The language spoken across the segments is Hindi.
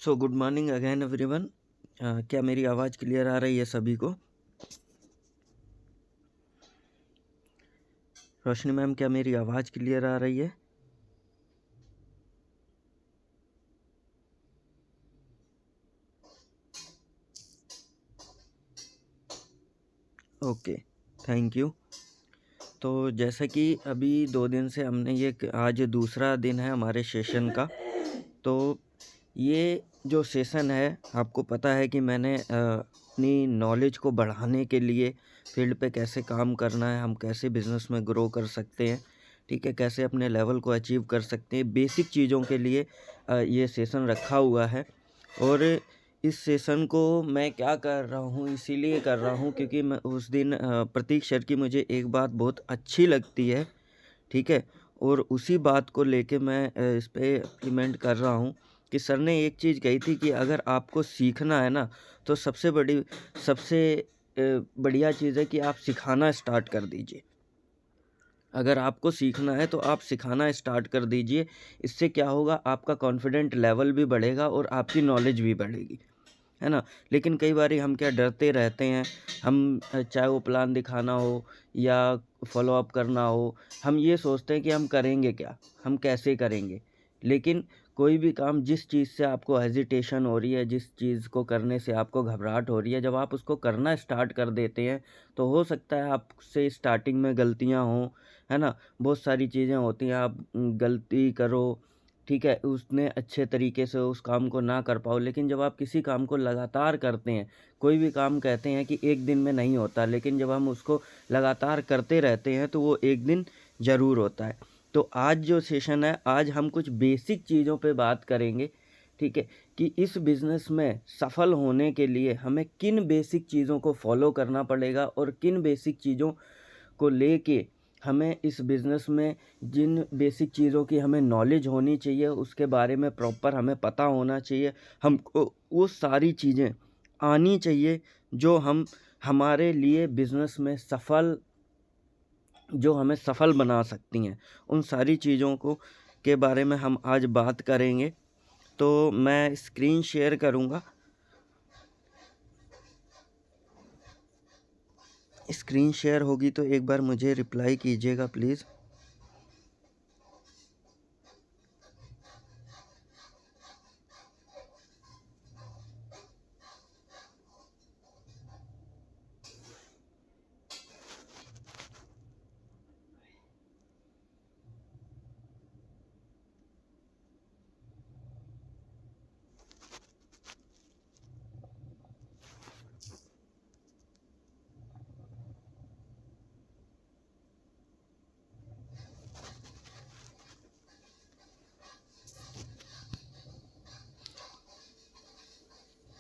So good morning again everyone. क्या मेरी आवाज़ क्लियर आ रही है सभी को? रोशनी मैम, क्या मेरी आवाज़ क्लियर आ रही है? Okay, thank you. तो जैसा कि अभी 2 दिन से हमने आज दूसरा दिन है हमारे सेशन का। तो ये जो सेशन है, आपको पता है कि मैंने अपनी नॉलेज को बढ़ाने के लिए फील्ड पे कैसे काम करना है, हम कैसे बिज़नेस में ग्रो कर सकते हैं, ठीक है, कैसे अपने लेवल को अचीव कर सकते हैं, बेसिक चीज़ों के लिए ये सेशन रखा हुआ है। और इस सेशन को मैं क्या कर रहा हूँ, इसीलिए कर रहा हूँ क्योंकि मैं उस दिन प्रतीक सर की मुझे एक बात बहुत अच्छी लगती है, ठीक है, और उसी बात को लेके मैं इस पे इम्प्लीमेंट कर रहा हूँ कि सर ने एक चीज़ कही थी कि अगर आपको सीखना है ना, तो सबसे बढ़िया चीज़ है कि आप सिखाना स्टार्ट कर दीजिए। अगर आपको सीखना है तो आप सिखाना स्टार्ट कर दीजिए। इससे क्या होगा, आपका कॉन्फिडेंट लेवल भी बढ़ेगा और आपकी नॉलेज भी बढ़ेगी, है ना? लेकिन कई बारी हम क्या डरते रहते हैं, हम चाहे वो प्लान दिखाना हो या फ़ॉलो अप करना हो, हम ये सोचते हैं कि हम करेंगे क्या? हम कैसे करेंगे? लेकिन कोई भी काम जिस चीज़ से आपको हेजिटेशन हो रही है, जिस चीज़ को करने से आपको घबराहट हो रही है, जब आप उसको करना स्टार्ट कर देते हैं, तो हो सकता है आपसे स्टार्टिंग में गलतियाँ हों, है ना? बहुत सारी चीज़ें होती हैं, आप गलती करो, ठीक है, उसने अच्छे तरीके से उस काम को ना कर पाओ। लेकिन जब आप किसी काम को लगातार करते हैं, कोई भी काम कहते हैं कि एक दिन में नहीं होता, लेकिन जब हम उसको लगातार करते रहते हैं तो वो एक दिन ज़रूर होता है। तो आज जो सेशन है, आज हम कुछ बेसिक चीज़ों पे बात करेंगे, ठीक है, कि इस बिज़नेस में सफल होने के लिए हमें किन बेसिक चीज़ों को फॉलो करना पड़ेगा और किन बेसिक चीज़ों को लेके हमें इस बिज़नेस में जिन बेसिक चीज़ों की हमें नॉलेज होनी चाहिए, उसके बारे में प्रॉपर हमें पता होना चाहिए। हमको वो सारी चीज़ें आनी चाहिए जो हमारे लिए बिज़नेस में जो हमें सफल बना सकती हैं। उन सारी चीज़ों को के बारे में हम आज बात करेंगे। तो मैं स्क्रीन शेयर करूँगा। स्क्रीन शेयर होगी तो एक बार मुझे रिप्लाई कीजिएगा प्लीज़।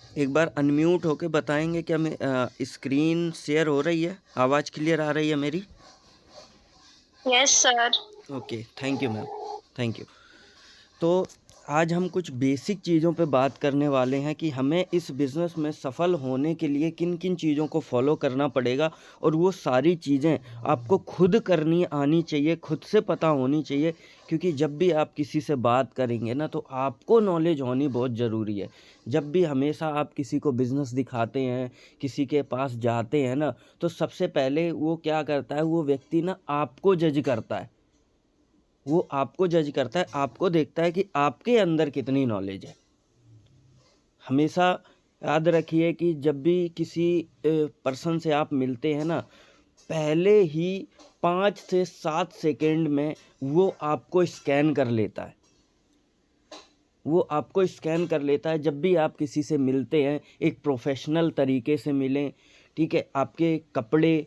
एक बार अनम्यूट होके बताएंगे क्या स्क्रीन शेयर हो रही है, आवाज़ क्लियर आ रही है मेरी? Yes sir. Okay, thank you ma'am, thank you. तो आज हम कुछ बेसिक चीज़ों पे बात करने वाले हैं कि हमें इस बिज़नेस में सफल होने के लिए किन-किन चीज़ों को फॉलो करना पड़ेगा, और वो सारी चीज़ें आपको खुद करनी आनी चाहिए, खुद से पता होनी चाहिए। क्योंकि जब भी आप किसी से बात करेंगे ना, तो आपको नॉलेज होनी बहुत ज़रूरी है। जब भी हमेशा आप किसी को बिज़नेस दिखाते हैं, किसी के पास जाते हैं ना, तो सबसे पहले वो क्या करता है, वो व्यक्ति ना आपको जज करता है। वो आपको जज करता है, आपको देखता है कि आपके अंदर कितनी नॉलेज है। हमेशा याद रखिए कि जब भी किसी पर्सन से आप मिलते हैं ना, पहले ही 5 से 7 सेकंड में वो आपको स्कैन कर लेता है। वो आपको स्कैन कर लेता है। जब भी आप किसी से मिलते हैं, एक प्रोफ़ेशनल तरीके से मिलें, ठीक है? आपके कपड़े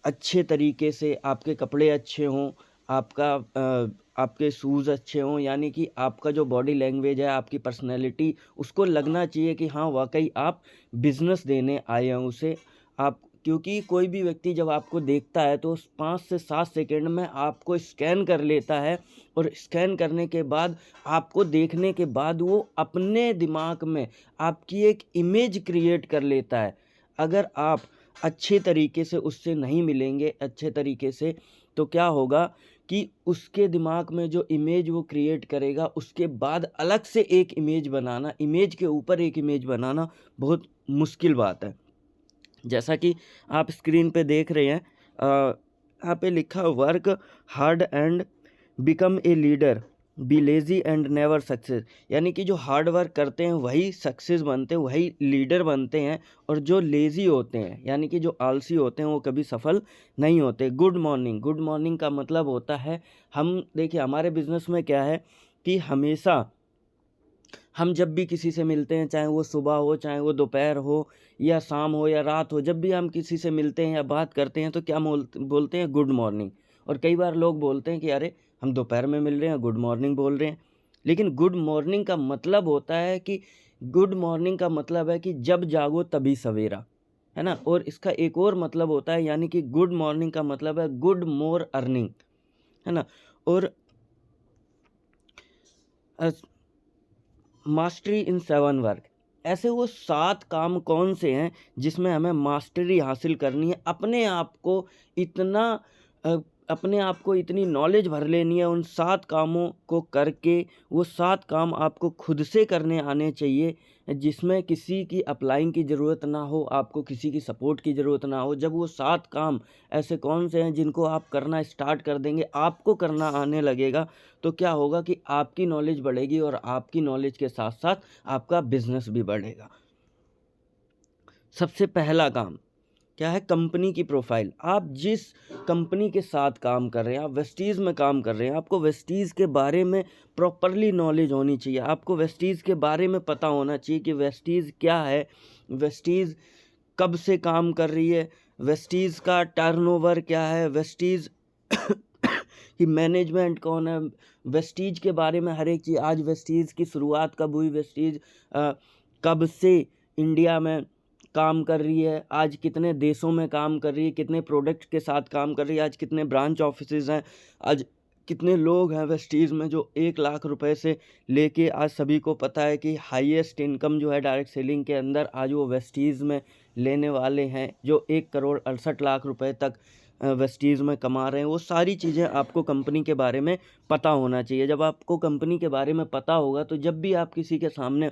अच्छे तरीके से, आपके कपड़े अच्छे हों, आपके शूज़ अच्छे हों, यानी कि आपका जो बॉडी लैंग्वेज है, आपकी पर्सनैलिटी, उसको लगना चाहिए कि हाँ, वाक़ई आप बिज़नेस देने आए हैं उसे। आप क्योंकि कोई भी व्यक्ति जब आपको देखता है तो उस 5 से 7 सेकंड में आपको स्कैन कर लेता है, और स्कैन करने के बाद, आपको देखने के बाद वो अपने दिमाग में आपकी एक इमेज क्रिएट कर लेता है। अगर आप अच्छे तरीके से उससे नहीं मिलेंगे, अच्छे तरीके से, तो क्या होगा कि उसके दिमाग में जो इमेज वो क्रिएट करेगा उसके बाद अलग से एक इमेज बनाना, इमेज के ऊपर एक इमेज बनाना बहुत मुश्किल बात है। जैसा कि आप स्क्रीन पे देख रहे हैं, यहाँ पे लिखा work hard and become a leader, be lazy and never success. यानी कि जो हार्ड वर्क करते हैं वही सक्सेस बनते हैं, वही लीडर बनते हैं, और जो लेजी होते हैं यानी कि जो आलसी होते हैं वो कभी सफल नहीं होते। गुड मॉर्निंग, गुड मॉर्निंग का मतलब होता है, हम देखिए हमारे बिजनेस में क्या है कि हमेशा हम जब भी किसी से मिलते हैं, चाहे वो सुबह हो, चाहे वो दोपहर हो या शाम हो या रात हो, जब भी हम किसी से मिलते हैं या बात करते हैं तो क्या बोलते हैं? Good morning. और कई बार लोग बोलते हैं कि अरे हम दोपहर में मिल रहे हैं, गुड मॉर्निंग बोल रहे हैं। लेकिन गुड मॉर्निंग का मतलब होता है कि गुड मॉर्निंग का मतलब है कि जब जागो तभी सवेरा, है ना। और इसका एक और मतलब होता है, यानी कि गुड मॉर्निंग का मतलब है गुड मोर अर्निंग, है ना। और मास्टरी इन 7 वर्क, ऐसे वो 7 काम कौन से हैं जिसमें हमें मास्टरी हासिल करनी है, अपने आप को इतना अपने आप को इतनी नॉलेज भर लेनी है उन 7 कामों को करके। वो 7 काम आपको खुद से करने आने चाहिए, जिसमें किसी की अप्लाइंग की ज़रूरत ना हो, आपको किसी की सपोर्ट की ज़रूरत ना हो। जब वो 7 काम ऐसे कौन से हैं जिनको आप करना स्टार्ट कर देंगे, आपको करना आने लगेगा, तो क्या होगा कि आपकी नॉलेज बढ़ेगी और आपकी नॉलेज के साथ साथ आपका बिजनेस भी बढ़ेगा। सबसे पहला काम क्या है? कंपनी की प्रोफाइल। आप जिस कंपनी के साथ काम कर रहे हैं, आप वेस्टीज़ में काम कर रहे हैं, आपको वेस्टीज़ के बारे में प्रॉपरली नॉलेज होनी चाहिए। आपको वेस्टीज़ के बारे में पता होना चाहिए कि वेस्टीज़ क्या है, वेस्टीज़ कब से काम कर रही है, वेस्टीज़ का टर्नओवर क्या है, वेस्टीज़ कि मैनेजमेंट कौन है, वेस्टीज के बारे में हर एक चीज़। आज वेस्टीज की शुरुआत कब हुई, वेस्टीज कब से इंडिया में काम कर रही है, आज कितने देशों में काम कर रही है, कितने प्रोडक्ट के साथ काम कर रही है, आज कितने ब्रांच ऑफिसेज हैं, आज कितने लोग हैं वेस्टीज़ में जो 1 लाख रुपए से लेके आज सभी को पता है कि हाईएस्ट इनकम जो है डायरेक्ट सेलिंग के अंदर आज वो वेस्टीज़ में लेने वाले हैं, जो 1 करोड़ 68 लाख रुपए तक वेस्टीज़ में कमा रहे हैं। वो सारी चीज़ें आपको कंपनी के बारे में पता होना चाहिए। जब आपको कंपनी के बारे में पता होगा तो जब भी आप किसी के सामने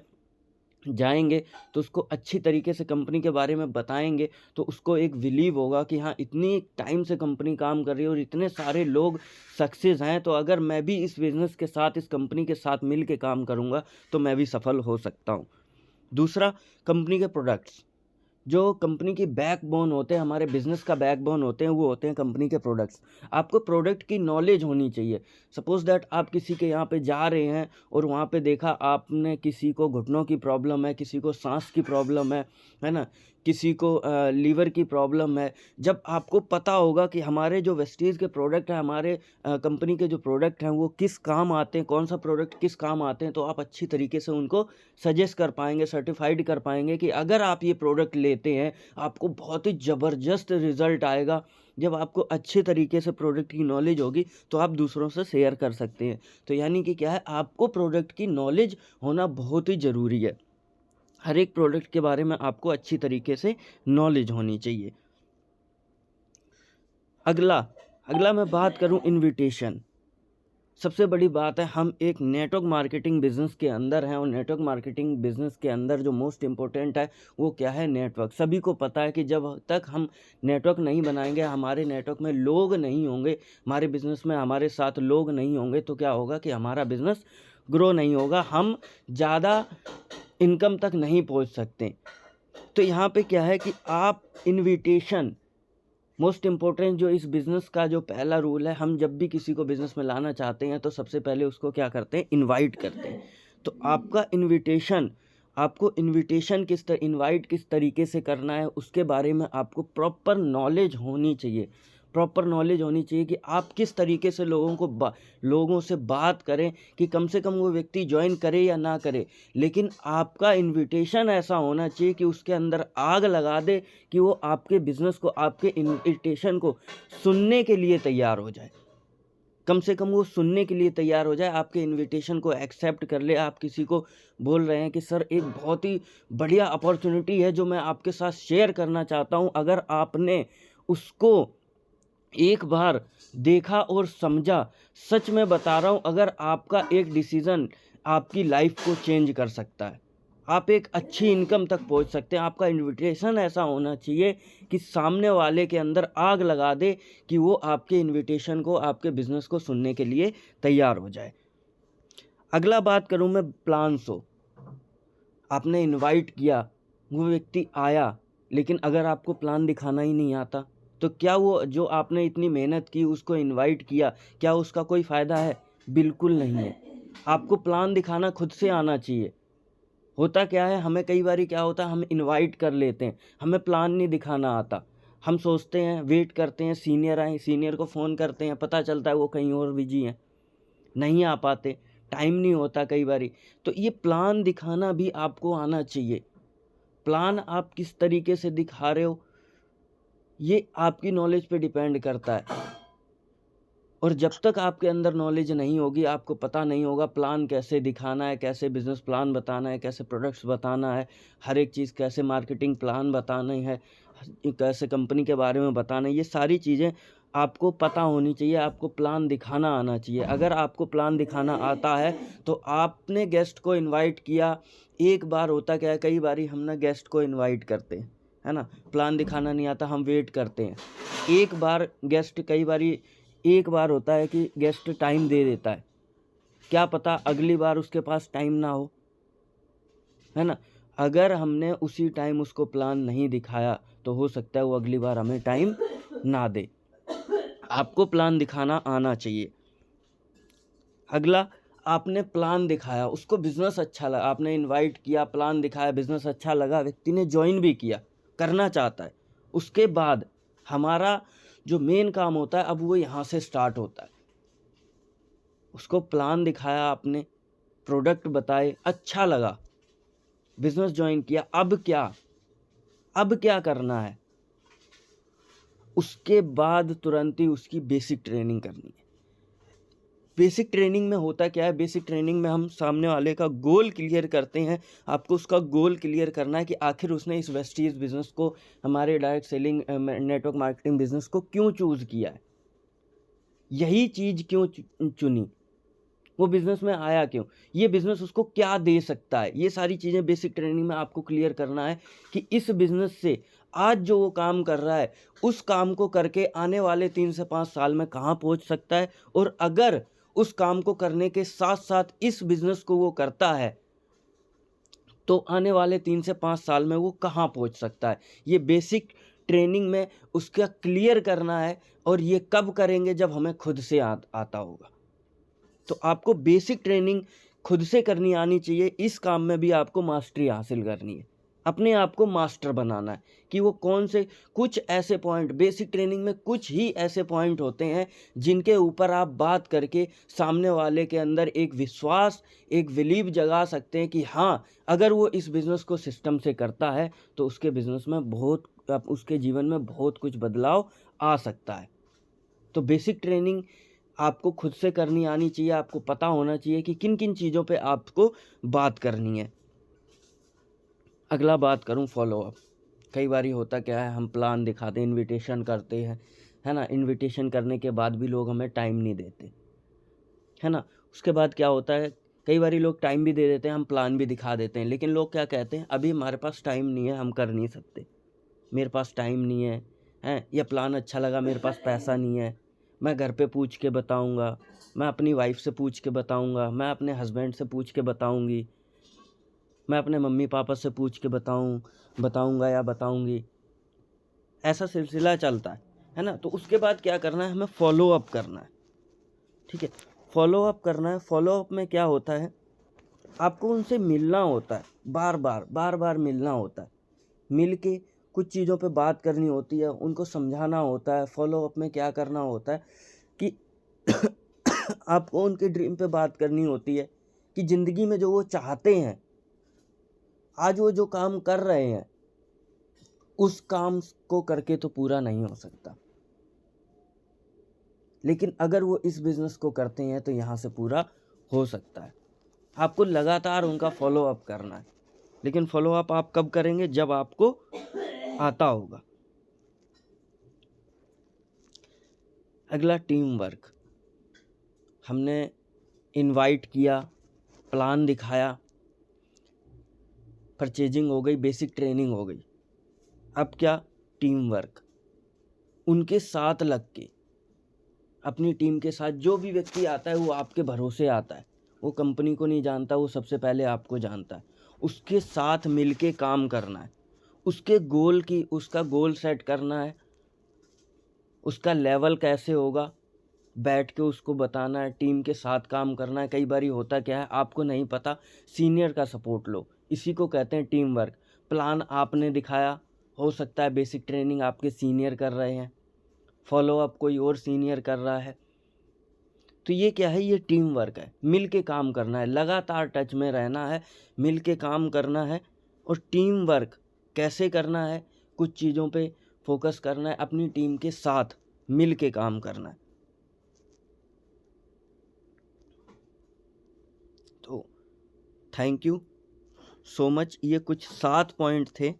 जाएंगे तो उसको अच्छी तरीके से कंपनी के बारे में बताएंगे तो उसको एक बिलीव होगा कि हाँ, इतनी टाइम से कंपनी काम कर रही है और इतने सारे लोग सक्सेस हैं, तो अगर मैं भी इस बिज़नेस के साथ, इस कंपनी के साथ मिल के काम करूँगा तो मैं भी सफल हो सकता हूँ। दूसरा, कंपनी के प्रोडक्ट्स। जो कंपनी की बैकबोन होते हैं, हमारे बिजनेस का बैकबोन होते हैं, वो होते हैं कंपनी के प्रोडक्ट्स। आपको प्रोडक्ट की नॉलेज होनी चाहिए। सपोज दैट आप किसी के यहाँ पे जा रहे हैं और वहाँ पे देखा आपने किसी को घुटनों की प्रॉब्लम है, किसी को सांस की प्रॉब्लम है ना, किसी को लीवर की प्रॉब्लम है। जब आपको पता होगा कि हमारे जो वेस्टीज़ के प्रोडक्ट हैं, हमारे कंपनी के जो प्रोडक्ट हैं वो किस काम आते हैं, कौन सा प्रोडक्ट किस काम आते हैं, तो आप अच्छी तरीके से उनको सजेस्ट कर पाएंगे, सर्टिफाइड कर पाएंगे कि अगर आप ये प्रोडक्ट लेते हैं आपको बहुत ही ज़बरदस्त रिज़ल्ट आएगा। जब आपको अच्छे तरीके से प्रोडक्ट की नॉलेज होगी तो आप दूसरों से शेयर कर सकते हैं। तो यानी कि क्या है, आपको प्रोडक्ट की नॉलेज होना बहुत ही ज़रूरी है। हर एक प्रोडक्ट के बारे में आपको अच्छी तरीके से नॉलेज होनी चाहिए। अगला मैं बात करूं इनविटेशन। सबसे बड़ी बात है, हम एक नेटवर्क मार्केटिंग बिजनेस के अंदर हैं और नेटवर्क मार्केटिंग बिजनेस के अंदर जो मोस्ट इम्पोर्टेंट है वो क्या है? नेटवर्क। सभी को पता है कि जब तक हम नेटवर्क नहीं बनाएंगे, हमारे नेटवर्क में लोग नहीं होंगे, हमारे बिजनेस में हमारे साथ लोग नहीं होंगे, तो क्या होगा कि हमारा बिजनेस ग्रो नहीं होगा, हम ज़्यादा इनकम तक नहीं पहुंच सकते। तो यहाँ पे क्या है कि आप इनविटेशन, मोस्ट इम्पोर्टेंट जो इस बिज़नेस का जो पहला रूल है, हम जब भी किसी को बिज़नेस में लाना चाहते हैं तो सबसे पहले उसको क्या करते हैं? इनवाइट करते हैं। तो आपका इनविटेशन, आपको इनवाइट किस तरीके से करना है उसके बारे में आपको प्रॉपर नॉलेज होनी चाहिए। प्रॉपर नॉलेज होनी चाहिए कि आप किस तरीके से लोगों से बात करें कि कम से कम वो व्यक्ति ज्वाइन करे या ना करे, लेकिन आपका इनविटेशन ऐसा होना चाहिए कि उसके अंदर आग लगा दे कि वो आपके बिज़नेस को, आपके इनविटेशन को सुनने के लिए तैयार हो जाए। कम से कम वो सुनने के लिए तैयार हो जाए, आपके इनविटेशन को एक्सेप्ट कर ले। आप किसी को बोल रहे हैं कि सर एक बहुत ही बढ़िया अपॉर्चुनिटी है जो मैं आपके साथ शेयर करना चाहता हूँ, अगर आपने उसको एक बार देखा और समझा, सच में बता रहा हूँ, अगर आपका एक डिसीज़न आपकी लाइफ को चेंज कर सकता है, आप एक अच्छी इनकम तक पहुँच सकते हैं। आपका इन्विटेशन ऐसा होना चाहिए कि सामने वाले के अंदर आग लगा दे कि वो आपके इन्विटेशन को, आपके बिज़नेस को सुनने के लिए तैयार हो जाए। अगला बात करूँ मैं प्लान शो। आपने इनवाइट किया, वो व्यक्ति आया, लेकिन अगर आपको प्लान दिखाना ही नहीं आता, तो क्या वो जो आपने इतनी मेहनत की, उसको इनवाइट किया, क्या उसका कोई फ़ायदा है? बिल्कुल नहीं है। आपको प्लान दिखाना खुद से आना चाहिए। होता क्या है, हमें कई बारी क्या होता है, हम इनवाइट कर लेते हैं, हमें प्लान नहीं दिखाना आता। हम सोचते हैं, वेट करते हैं सीनियर आएँ, सीनियर को फ़ोन करते हैं, पता चलता है वो कहीं और बिज़ी हैं, नहीं आ पाते, टाइम नहीं होता कई बारी। तो ये प्लान दिखाना भी आपको आना चाहिए। प्लान आप किस तरीके से दिखा रहे हो, ये आपकी नॉलेज पे डिपेंड करता है। और जब तक आपके अंदर नॉलेज नहीं होगी, आपको पता नहीं होगा प्लान कैसे दिखाना है, कैसे बिज़नेस प्लान बताना है, कैसे प्रोडक्ट्स बताना है, हर एक चीज़ कैसे मार्केटिंग प्लान बताना है, कैसे कंपनी के बारे में बताना है, ये सारी चीज़ें आपको पता होनी चाहिए, आपको प्लान दिखाना आना चाहिए। अगर आपको प्लान दिखाना आता है, तो आपने गेस्ट को इनवाइट किया, एक बार होता क्या है, कई बारी हम ना गेस्ट को इनवाइट करते हैं, है ना? प्लान दिखाना नहीं आता, हम वेट करते हैं। एक बार गेस्ट कई बारी एक बार होता है कि गेस्ट टाइम दे देता है, क्या पता अगली बार उसके पास टाइम ना हो, है ना? अगर हमने उसी टाइम उसको प्लान नहीं दिखाया, तो हो सकता है वो अगली बार हमें टाइम ना दे। आपको प्लान दिखाना आना चाहिए। अगला, आपने प्लान दिखाया, उसको बिज़नेस अच्छा लगा, आपने इनवाइट किया, प्लान दिखाया, बिज़नेस अच्छा लगा, व्यक्ति ने जॉइन भी किया, करना चाहता है। उसके बाद हमारा जो मेन काम होता है, अब वो यहाँ से स्टार्ट होता है। उसको प्लान दिखाया आपने, प्रोडक्ट बताए, अच्छा लगा, बिज़नेस जॉइन किया, अब क्या करना है? उसके बाद तुरंत ही उसकी बेसिक ट्रेनिंग करनी है। बेसिक ट्रेनिंग में होता क्या है, बेसिक ट्रेनिंग में हम सामने वाले का गोल क्लियर करते हैं। आपको उसका गोल क्लियर करना है कि आखिर उसने इस वेस्टीज बिज़नेस को, हमारे direct selling network marketing business को क्यों चूज़ किया है, यही चीज़ क्यों चुनी, वो बिज़नेस में आया क्यों, ये बिज़नेस उसको क्या दे सकता है, ये सारी चीज़ें बेसिक ट्रेनिंग में आपको क्लियर करना है कि इस बिज़नेस से आज जो वो काम कर रहा है, उस काम को करके आने वाले 3 से 5 साल में कहाँ पहुँच सकता है, और अगर उस काम को करने के साथ-साथ इस बिज़नेस को वो करता है, तो आने वाले 3 से 5 साल में वो कहाँ पहुँच सकता है। ये बेसिक ट्रेनिंग में उसका क्लियर करना है, और ये कब करेंगे, जब हमें खुद से आता होगा। तो आपको बेसिक ट्रेनिंग खुद से करनी आनी चाहिए। इस काम में भी आपको मास्टरी हासिल करनी है, अपने आप को मास्टर बनाना है कि वो कौन से कुछ ऐसे पॉइंट, बेसिक ट्रेनिंग में कुछ ही ऐसे पॉइंट होते हैं जिनके ऊपर आप बात करके सामने वाले के अंदर एक विश्वास, एक बिलीव जगा सकते हैं कि हाँ, अगर वो इस बिज़नेस को सिस्टम से करता है, तो उसके बिज़नेस में उसके जीवन में बहुत कुछ बदलाव आ सकता है। तो बेसिक ट्रेनिंग आपको खुद से करनी आनी चाहिए, आपको पता होना चाहिए कि किन-किन चीज़ों पे आपको बात करनी है। अगला बात करूँ फ़ॉलो-अप। कई बारी होता क्या है, हम प्लान दिखाते हैं, इन्विटेशन करते हैं, है ना? इन्विटेशन करने के बाद भी लोग हमें टाइम नहीं देते, है ना? उसके बाद क्या होता है, कई बारी लोग टाइम भी दे देते हैं, हम प्लान भी दिखा देते हैं, लेकिन लोग क्या कहते हैं, अभी हमारे पास टाइम नहीं है, हम कर नहीं सकते। मेरे पास टाइम नहीं है, हैं? या प्लान अच्छा लगा, मेरे पास पैसा नहीं है, मैं घर पे पूछ के बताऊँगा, मैं अपनी वाइफ़ से पूछ के बताऊँगा, मैं अपने हस्बैंड से पूछ के बताऊँगी, मैं अपने मम्मी-पापा से पूछ के बताऊँगा या बताऊँगी। ऐसा सिलसिला चलता है ना? तो उसके बाद क्या करना है, हमें फ़ॉलो अप करना है, ठीक है? फ़ॉलो अप करना है, फ़ॉलो अप में क्या होता है, आपको उनसे मिलना होता है, बार-बार मिलना होता है। मिल के कुछ चीज़ों पे बात करनी होती है, उनको समझाना होता है। फ़ॉलो अप में क्या करना होता है कि आपको उनके ड्रीम पे बात करनी होती है कि ज़िंदगी में जो वो चाहते हैं, आज वो जो काम कर रहे हैं, उस काम को करके तो पूरा नहीं हो सकता। लेकिन अगर वो इस बिज़नेस को करते हैं, तो यहाँ से पूरा हो सकता है। आपको लगातार उनका फ़ॉलो अप करना है। लेकिन फ़ॉलो अप आप कब करेंगे, जब आपको आता होगा। अगला टीम वर्क। हमने इनवाइट किया, प्लान दिखाया, परचेजिंग हो गई, बेसिक ट्रेनिंग हो गई। अब क्या? Team work. उनके साथ लग के, अपनी टीम के साथ, जो भी व्यक्ति आता है वो आपके भरोसे आता है, वो कंपनी को नहीं जानता, वो सबसे पहले आपको जानता है। उसके साथ मिलके काम करना है, उसका गोल सेट करना है, उसका लेवल कैसे होगा बैठ के उसको बताना है, टीम के साथ काम करना है। कई बार होता क्या है, आपको नहीं पता, सीनियर का सपोर्ट लो, इसी को कहते हैं टीम वर्क। प्लान आपने दिखाया, हो सकता है बेसिक ट्रेनिंग आपके सीनियर कर रहे हैं, फॉलो अप कोई और सीनियर कर रहा है, तो ये क्या है? ये टीम वर्क है। मिल के काम करना है, लगातार टच में रहना है, मिल के काम करना है। और टीम वर्क कैसे करना है? कुछ चीज़ों पे फोकस करना है, अपनी टीम के साथ मिल के काम करना है। तो थैंक यू सो मच। ये कुछ 7 पॉइंट थे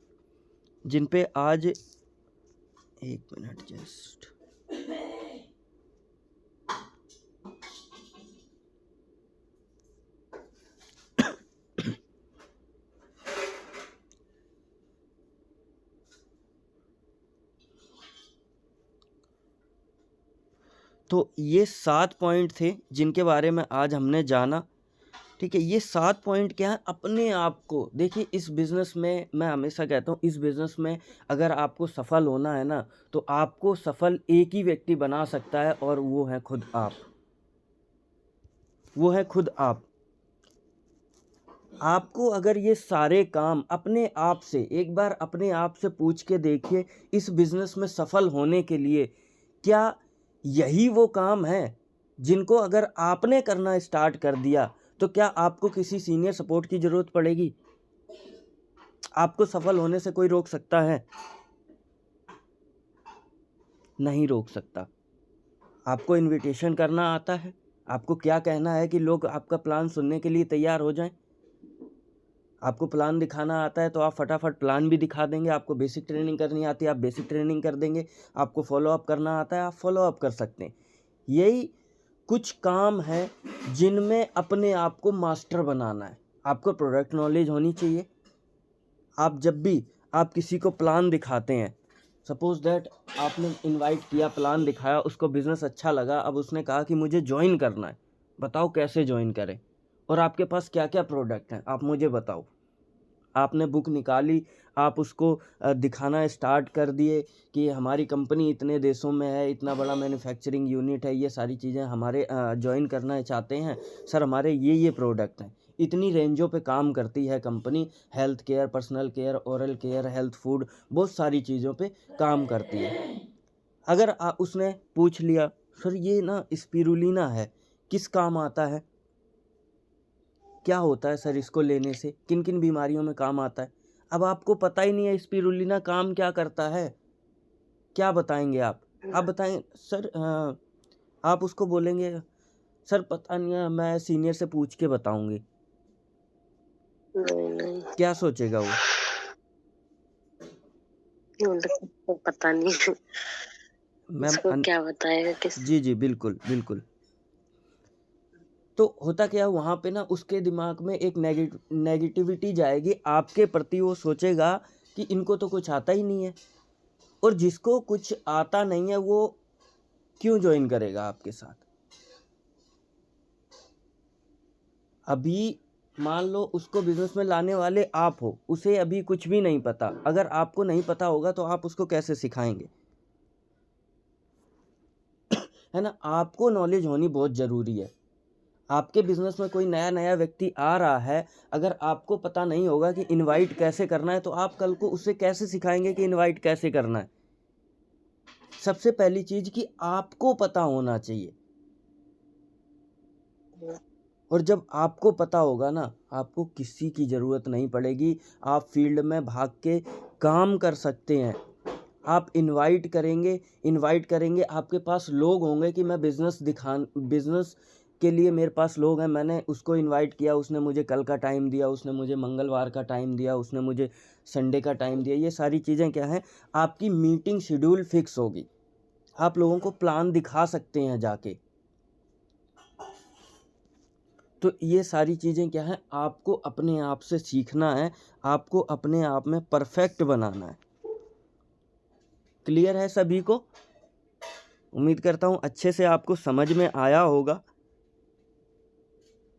जिन पे आज, एक मिनट जस्ट, तो ये 7 पॉइंट थे जिनके बारे में आज हमने जाना। ठीक है, ये 7 पॉइंट क्या है? अपने आप को देखिए, इस बिज़नेस में मैं हमेशा कहता हूँ, इस बिज़नेस में अगर आपको सफल होना है ना, तो आपको सफल एक ही व्यक्ति बना सकता है, और वो है खुद आप। वो है खुद आप। आपको अगर ये सारे काम अपने आप से, एक बार अपने आप से पूछ के देखिए, इस बिज़नेस में सफल होने के लिए क्या यही वो काम है जिनको अगर आपने करना स्टार्ट कर दिया तो क्या आपको किसी सीनियर सपोर्ट की ज़रूरत पड़ेगी? आपको सफल होने से कोई रोक सकता है? नहीं रोक सकता। आपको इनविटेशन करना आता है? आपको क्या कहना है कि लोग आपका प्लान सुनने के लिए तैयार हो जाएं? आपको प्लान दिखाना आता है तो आप फटाफट प्लान भी दिखा देंगे। आपको बेसिक ट्रेनिंग करनी आती है, आप बेसिक ट्रेनिंग कर देंगे। आपको फॉलो अप करना आता है, आप फॉलो अप कर सकते हैं। यही कुछ काम है जिनमें अपने आप को मास्टर बनाना है। आपको प्रोडक्ट नॉलेज होनी चाहिए। आप जब भी आप किसी को प्लान दिखाते हैं, सपोज दैट आपने इनवाइट किया, प्लान दिखाया, उसको बिज़नेस अच्छा लगा, अब उसने कहा कि मुझे ज्वाइन करना है, बताओ कैसे ज्वाइन करें, और आपके पास क्या क्या प्रोडक्ट हैं आप मुझे बताओ। आपने बुक निकाली, आप उसको दिखाना स्टार्ट कर दिए कि हमारी कंपनी इतने देशों में है, इतना बड़ा मैन्युफैक्चरिंग यूनिट है, ये सारी चीज़ें हमारे ज्वाइन करना चाहते हैं सर, हमारे ये प्रोडक्ट हैं, इतनी रेंजों पे काम करती है company, health care, personal care, oral care, health food, बहुत सारी चीज़ों पे काम करती है। अगर उसने पूछ लिया, सर ये ना स्पिरुलिना है, किस काम आता है, क्या होता है सर इसको लेने से, किन किन बीमारियों में काम आता है? अब आपको पता ही नहीं है स्पिरुलिना काम क्या करता है, क्या बताएंगे आप? आप बताएं सर, आप उसको बोलेंगे सर पता नहीं है, मैं सीनियर से पूछ के बताऊंगी। नहीं, क्या सोचेगा वो? पता नहीं मैम क्या बताएगा किस। जी जी बिल्कुल बिल्कुल। तो होता क्या, वहाँ पे ना उसके दिमाग में एक नेगेटिविटी जाएगी आपके प्रति। वो सोचेगा कि इनको तो कुछ आता ही नहीं है, और जिसको कुछ आता नहीं है वो क्यों ज्वाइन करेगा आपके साथ? अभी मान लो उसको बिजनेस में लाने वाले आप हो, उसे अभी कुछ भी नहीं पता। अगर आपको नहीं पता होगा तो आप उसको कैसे सिखाएंगे? है ना, आपको नॉलेज होनी बहुत ज़रूरी है। आपके बिजनेस में कोई नया व्यक्ति आ रहा है, अगर आपको पता नहीं होगा कि इनवाइट कैसे करना है, तो आप कल को उसे कैसे सिखाएंगे कि इनवाइट कैसे करना है? सबसे पहली चीज़ कि आपको पता होना चाहिए, और जब आपको पता होगा ना, आपको किसी की ज़रूरत नहीं पड़ेगी। आप फील्ड में भाग के काम कर सकते हैं। आप इनवाइट करेंगे, आपके पास लोग होंगे कि मैं बिज़नेस के लिए मेरे पास लोग हैं, मैंने उसको इनवाइट किया, उसने मुझे कल का टाइम दिया, उसने मुझे मंगलवार का टाइम दिया, उसने मुझे संडे का टाइम दिया। ये सारी चीज़ें क्या हैं? आपकी मीटिंग शेड्यूल फिक्स होगी। आप लोगों को प्लान दिखा सकते हैं जाके। तो ये सारी चीज़ें क्या है, आपको अपने आप से सीखना है, आपको अपने आप में परफेक्ट बनाना है। क्लियर है सभी को? उम्मीद करता हूँ अच्छे से आपको समझ में आया होगा।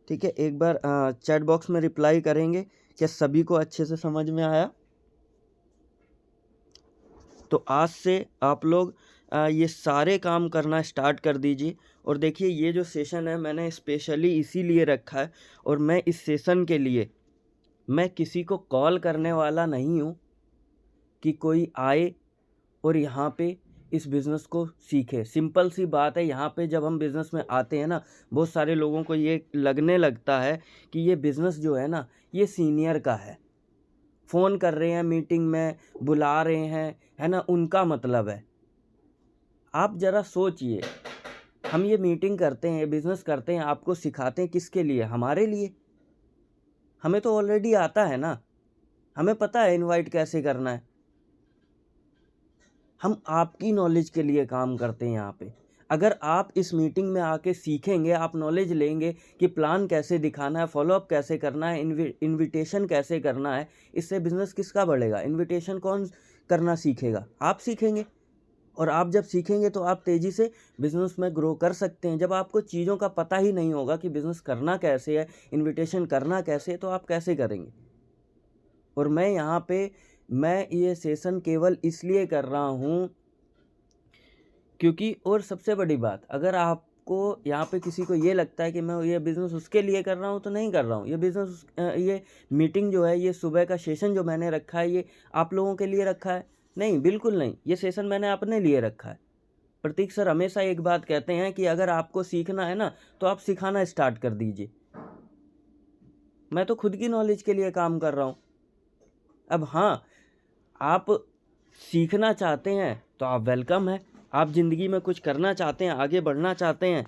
ठीक है, एक बार चैट बॉक्स में रिप्लाई करेंगे क्या सभी को अच्छे से समझ में आया? तो आज से आप लोग ये सारे काम करना स्टार्ट कर दीजिए। और देखिए ये जो सेशन है मैंने स्पेशली इसीलिए रखा है, और मैं इस सेशन के लिए मैं किसी को कॉल करने वाला नहीं हूँ कि कोई आए और यहाँ पे इस बिज़नेस को सीखे। सिंपल सी बात है, यहाँ पे जब हम बिज़नेस में आते हैं ना, बहुत सारे लोगों को ये लगने लगता है कि ये बिज़नेस जो है ना ये सीनियर का है, फ़ोन कर रहे हैं, मीटिंग में बुला रहे हैं, है ना, उनका मतलब है। आप ज़रा सोचिए, हम ये मीटिंग करते हैं, बिज़नेस करते हैं, आपको सिखाते हैं किसके लिए? हमारे लिए। हमें तो ऑलरेडी आता है ना, हमें पता है इनवाइट कैसे करना है। हम आपकी नॉलेज के लिए काम करते हैं यहाँ पे। अगर आप इस मीटिंग में आके सीखेंगे, आप नॉलेज लेंगे कि प्लान कैसे दिखाना है, फॉलोअप कैसे करना है, इनविटेशन कैसे करना है, इससे बिज़नेस किसका बढ़ेगा? इनविटेशन कौन करना सीखेगा? आप सीखेंगे। और आप जब सीखेंगे तो आप तेज़ी से बिज़नेस में ग्रो कर सकते हैं। जब आपको चीज़ों का पता ही नहीं होगा कि बिज़नेस करना कैसे है, इनविटेशन करना कैसे है, तो आप कैसे करेंगे? और मैं यहाँ पे मैं ये सेशन केवल इसलिए कर रहा हूँ क्योंकि, और सबसे बड़ी बात, अगर आपको यहाँ पे किसी को ये लगता है कि मैं ये बिज़नेस उसके लिए कर रहा हूँ, तो नहीं कर रहा हूँ। ये बिज़नेस ये मीटिंग जो है, ये सुबह का सेशन जो मैंने रखा है, ये आप लोगों के लिए रखा है? नहीं, बिल्कुल नहीं। ये सेशन मैंने अपने लिए रखा है। प्रतीक सर हमेशा एक बात कहते हैं कि अगर आपको सीखना है ना, तो आप सिखाना स्टार्ट कर दीजिए। मैं तो खुद की नॉलेज के लिए काम कर रहा हूँ। अब हाँ, आप सीखना चाहते हैं तो आप वेलकम है। आप ज़िंदगी में कुछ करना चाहते हैं, आगे बढ़ना चाहते हैं,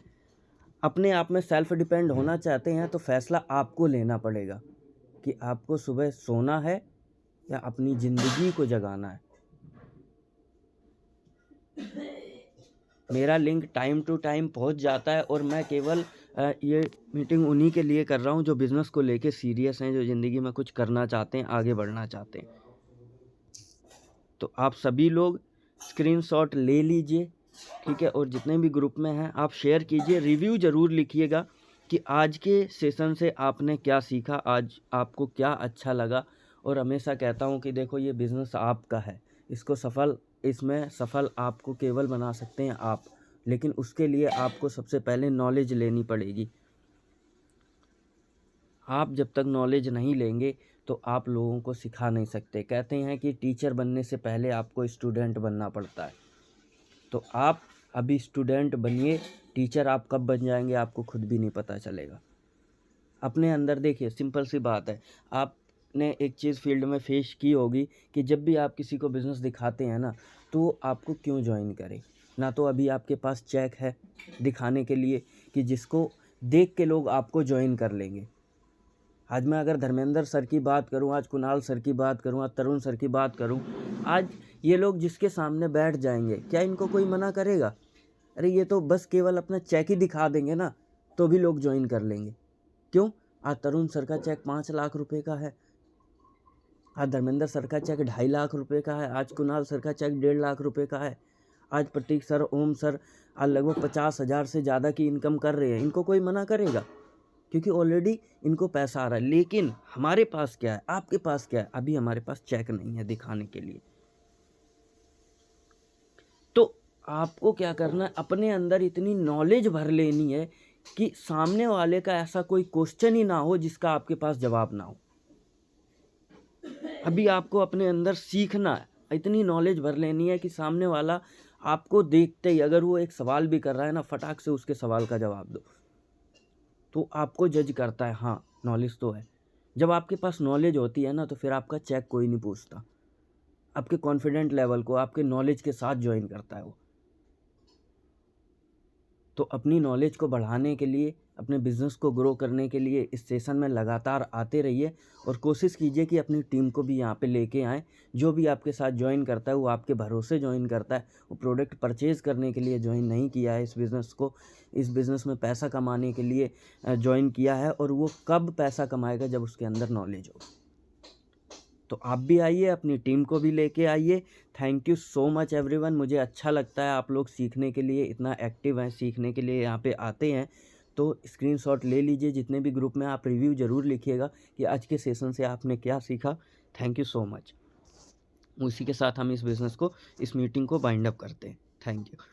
अपने आप में सेल्फ डिपेंड होना चाहते हैं, तो फ़ैसला आपको लेना पड़ेगा कि आपको सुबह सोना है या अपनी ज़िंदगी को जगाना है। मेरा लिंक टाइम टू टाइम पहुंच जाता है, और मैं केवल ये मीटिंग उन्हीं के लिए कर रहा हूं जो बिज़नेस को लेके सीरियस हैं, जो ज़िंदगी में कुछ करना चाहते हैं, आगे बढ़ना चाहते हैं। तो आप सभी लोग स्क्रीनशॉट ले लीजिए, ठीक है, और जितने भी ग्रुप में हैं आप शेयर कीजिए। रिव्यू ज़रूर लिखिएगा कि आज के सेशन से आपने क्या सीखा, आज आपको क्या अच्छा लगा। और हमेशा कहता हूं कि देखो ये बिज़नेस आपका है, इसमें सफल आपको केवल बना सकते हैं आप, लेकिन उसके लिए आपको सबसे पहले नॉलेज लेनी पड़ेगी। आप जब तक नॉलेज नहीं लेंगे तो आप लोगों को सिखा नहीं सकते। कहते हैं कि टीचर बनने से पहले आपको स्टूडेंट बनना पड़ता है। तो आप अभी स्टूडेंट बनिए, टीचर आप कब बन जाएंगे आपको खुद भी नहीं पता चलेगा। अपने अंदर देखिए, सिंपल सी बात है, आपने एक चीज़ फील्ड में फेस की होगी कि जब भी आप किसी को बिज़नेस दिखाते हैं ना, तो आपको क्यों ज्वाइन करे? ना तो अभी आपके पास चेक है दिखाने के लिए कि जिसको देख के लोग आपको ज्वाइन कर लेंगे। आज मैं अगर धर्मेंद्र सर की बात करूं, आज कुणाल सर की बात करूं, आज तरुण सर की बात करूं, आज ये लोग जिसके सामने बैठ जाएंगे, क्या इनको कोई मना करेगा? अरे ये तो बस केवल अपना चेक ही दिखा देंगे ना, तो भी लोग ज्वाइन कर लेंगे। क्यों? आज तरुण सर का चेक 5 लाख रुपए का है, आज धर्मेंद्र सर का चेक 2.5 लाख रुपए का है, आज कुणाल सर का चेक 1.5 लाख रुपए का है, आज प्रतीक सर, ओम सर आज लगभग 50,000 से ज़्यादा की इनकम कर रहे हैं। इनको कोई मना करेगा? क्योंकि ऑलरेडी इनको पैसा आ रहा है। लेकिन हमारे पास क्या है, आपके पास क्या है? अभी हमारे पास चेक नहीं है दिखाने के लिए। तो आपको क्या करना है, अपने अंदर इतनी नॉलेज भर लेनी है कि सामने वाले का ऐसा कोई क्वेश्चन ही ना हो जिसका आपके पास जवाब ना हो। अभी आपको अपने अंदर सीखना है, इतनी नॉलेज भर लेनी है कि सामने वाला आपको देखते ही, अगर वो एक सवाल भी कर रहा है ना, फटाक से उसके सवाल का जवाब दो, तो आपको जज करता है, हाँ नॉलेज तो है। जब आपके पास नॉलेज होती है ना, तो फिर आपका चेक कोई नहीं पूछता, आपके कॉन्फिडेंट लेवल को आपके नॉलेज के साथ ज्वाइन करता है वो। तो अपनी नॉलेज को बढ़ाने के लिए, अपने बिज़नेस को ग्रो करने के लिए इस सेशन में लगातार आते रहिए और कोशिश कीजिए कि अपनी टीम को भी यहाँ पे लेके आएँ। जो भी आपके साथ जॉइन करता है वो आपके भरोसे जॉइन करता है, वो प्रोडक्ट परचेज़ करने के लिए जॉइन नहीं किया है इस बिज़नेस को। इस बिज़नेस में पैसा कमाने के लिए जॉइन किया है, और वो कब पैसा कमाएगा, जब उसके अंदर नॉलेज हो। तो आप भी आइए, अपनी टीम को भी लेके आइए। Thank you so much everyone. मुझे अच्छा लगता है आप लोग सीखने के लिए इतना एक्टिव हैं, सीखने के लिए यहाँ पे आते हैं। तो स्क्रीनशॉट ले लीजिए, जितने भी ग्रुप में आप रिव्यू ज़रूर लिखिएगा कि आज के सेशन से आपने क्या सीखा। Thank you so much. उसी के साथ हम इस बिज़नेस को, इस मीटिंग को बाइंड अप करते हैं। Thank you.